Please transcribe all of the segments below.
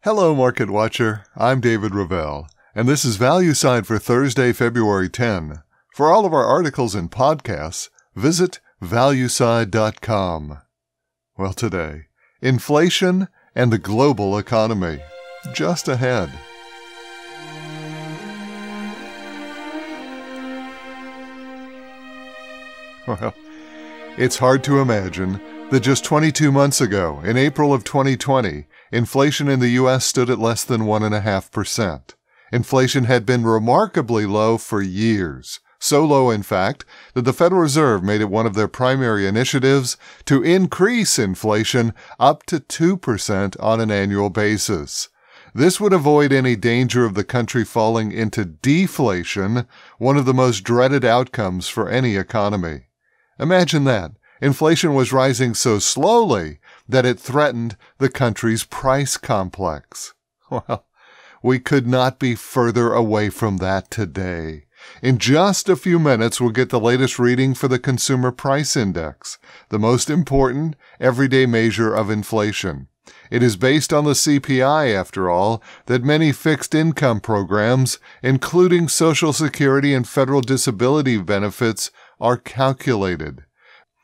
Hello, Market Watcher. I'm David Ravel, and this is ValueSide for Thursday, February 10. For all of our articles and podcasts, visit valueside.com. Well, today, inflation and the global economy. Just ahead. Well, it's hard to imagine that just 22 months ago, in April of 2020, inflation in the U.S. stood at less than 1.5%. Inflation had been remarkably low for years. So low, in fact, that the Federal Reserve made it one of their primary initiatives to increase inflation up to 2% on an annual basis. This would avoid any danger of the country falling into deflation, one of the most dreaded outcomes for any economy. Imagine that. Inflation was rising so slowly that it threatened the country's price complex. Well, we could not be further away from that today. In just a few minutes, we'll get the latest reading for the Consumer Price Index, the most important everyday measure of inflation. It is based on the CPI, after all, that many fixed income programs, including Social Security and federal disability benefits, are calculated.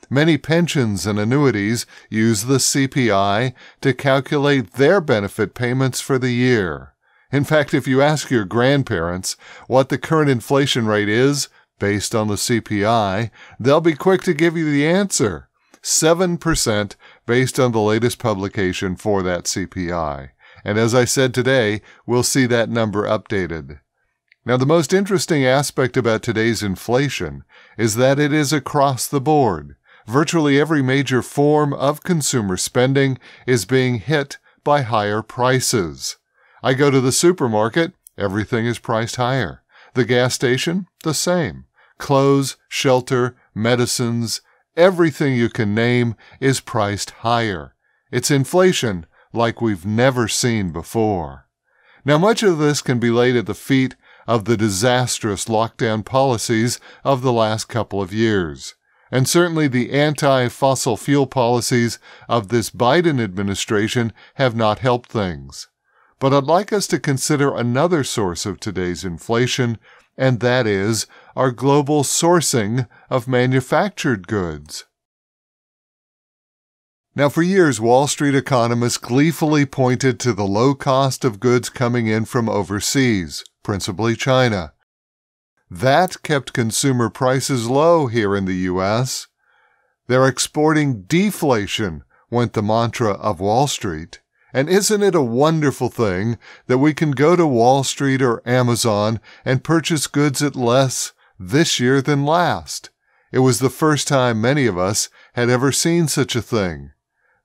Many pensions and annuities use the CPI to calculate their benefit payments for the year. In fact, if you ask your grandparents what the current inflation rate is based on the CPI, they'll be quick to give you the answer, 7% based on the latest publication for that CPI. And as I said today, we'll see that number updated. Now, the most interesting aspect about today's inflation is that it is across the board. Virtually every major form of consumer spending is being hit by higher prices. I go to the supermarket, everything is priced higher. The gas station, the same. Clothes, shelter, medicines, everything you can name is priced higher. It's inflation like we've never seen before. Now, much of this can be laid at the feet of the disastrous lockdown policies of the last couple of years. And certainly the anti-fossil fuel policies of this Biden administration have not helped things. But I'd like us to consider another source of today's inflation, and that is our global sourcing of manufactured goods. Now, for years, Wall Street economists gleefully pointed to the low cost of goods coming in from overseas, principally China. That kept consumer prices low here in the U.S. They're exporting deflation, went the mantra of Wall Street. And isn't it a wonderful thing that we can go to Wall Street or Amazon and purchase goods at less this year than last? It was the first time many of us had ever seen such a thing.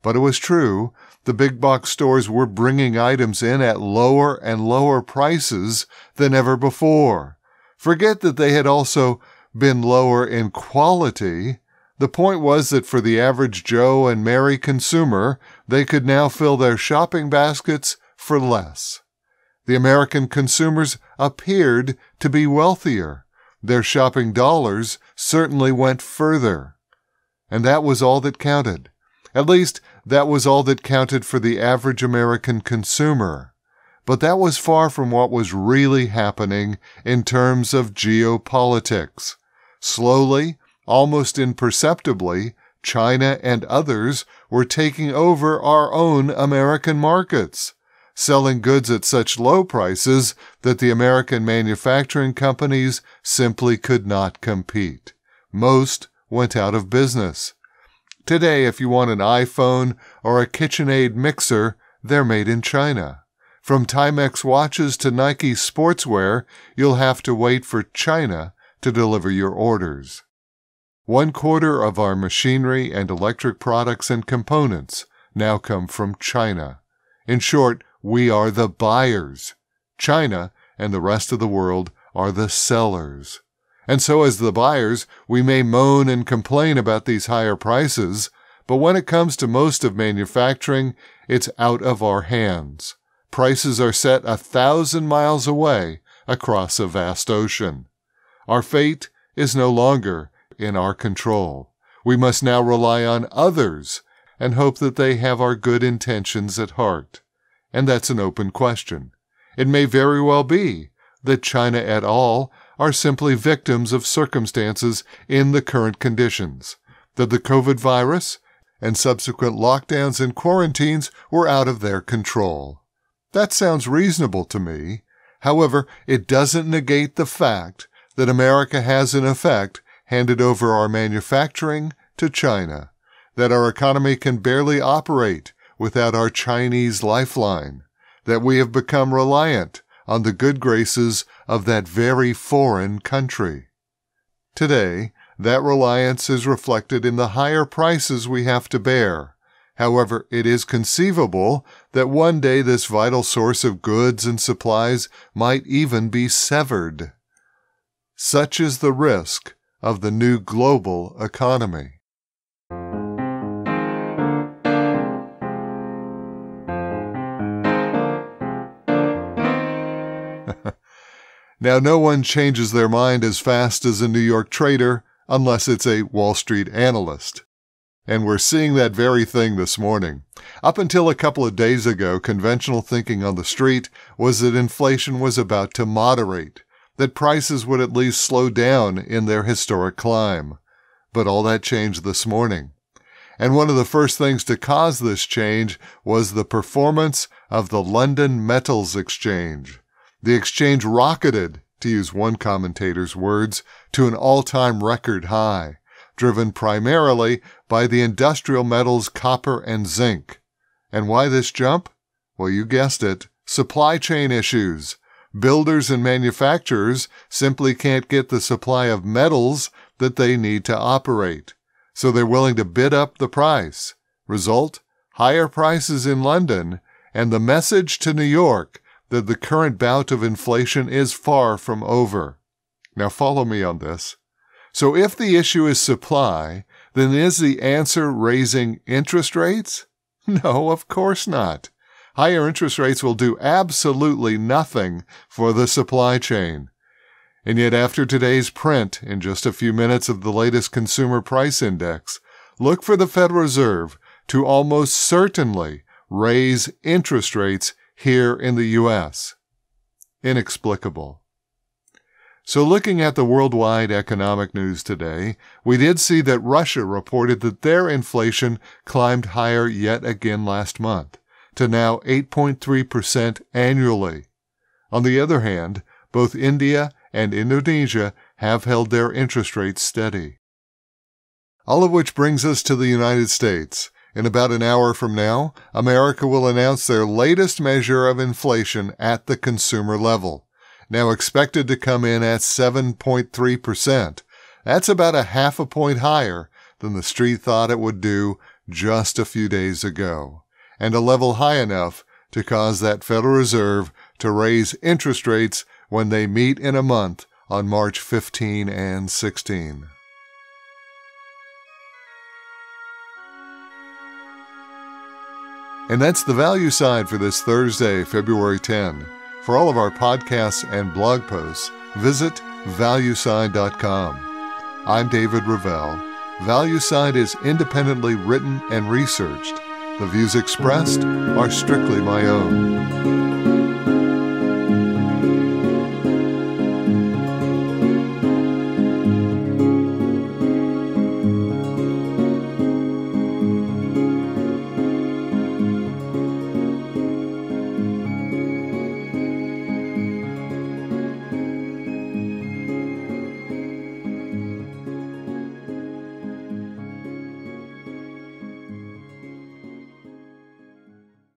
But it was true. The big box stores were bringing items in at lower and lower prices than ever before. Forget that they had also been lower in quality. The point was that for the average Joe and Mary consumer, they could now fill their shopping baskets for less. The American consumers appeared to be wealthier. Their shopping dollars certainly went further. And that was all that counted. At least, that was all that counted for the average American consumer. But that was far from what was really happening in terms of geopolitics. Slowly, almost imperceptibly, China and others were taking over our own American markets, selling goods at such low prices that the American manufacturing companies simply could not compete. Most went out of business. Today, if you want an iPhone or a KitchenAid mixer, they're made in China. From Timex watches to Nike sportswear, you'll have to wait for China to deliver your orders. 1/4 of our machinery and electric products and components now come from China. In short, we are the buyers. China and the rest of the world are the sellers. And so as the buyers, we may moan and complain about these higher prices, but when it comes to most of manufacturing, it's out of our hands. Prices are set 1,000 miles away across a vast ocean. Our fate is no longer in our control. We must now rely on others and hope that they have our good intentions at heart. And that's an open question. It may very well be that China et al. Are simply victims of circumstances in the current conditions, that the COVID virus and subsequent lockdowns and quarantines were out of their control. That sounds reasonable to me. However, it doesn't negate the fact that America has, in effect, handed over our manufacturing to China, that our economy can barely operate without our Chinese lifeline, that we have become reliant on the good graces of that very foreign country. Today, that reliance is reflected in the higher prices we have to bear. However, it is conceivable that one day this vital source of goods and supplies might even be severed. Such is the risk of the new global economy. Now, no one changes their mind as fast as a New York trader unless it's a Wall Street analyst. And we're seeing that very thing this morning. Up until a couple of days ago, conventional thinking on the street was that inflation was about to moderate, that prices would at least slow down in their historic climb. But all that changed this morning. And one of the first things to cause this change was the performance of the London Metals Exchange. The exchange rocketed, to use one commentator's words, to an all-time record high, driven primarily by the industrial metals copper and zinc. And why this jump? Well, you guessed it, supply chain issues. Builders and manufacturers simply can't get the supply of metals that they need to operate, so they're willing to bid up the price. Result? Higher prices in London, and the message to New York that the current bout of inflation is far from over. Now follow me on this. So if the issue is supply, then is the answer raising interest rates? No, of course not. Higher interest rates will do absolutely nothing for the supply chain. And yet after today's print, in just a few minutes of the latest Consumer Price Index, look for the Federal Reserve to almost certainly raise interest rates here in the U.S. Inexplicable. So looking at the worldwide economic news today, we did see that Russia reported that their inflation climbed higher yet again last month, to now 8.3% annually. On the other hand, both India and Indonesia have held their interest rates steady. All of which brings us to the United States. In about an hour from now, America will announce their latest measure of inflation at the consumer level, now expected to come in at 7.3%. That's about a half a point higher than the street thought it would do just a few days ago, and a level high enough to cause that Federal Reserve to raise interest rates when they meet in a month on March 15 and 16. And that's the value side for this Thursday, February 10. For all of our podcasts and blog posts, visit valueside.com. I'm David Ravel. ValueSide is independently written and researched. The views expressed are strictly my own.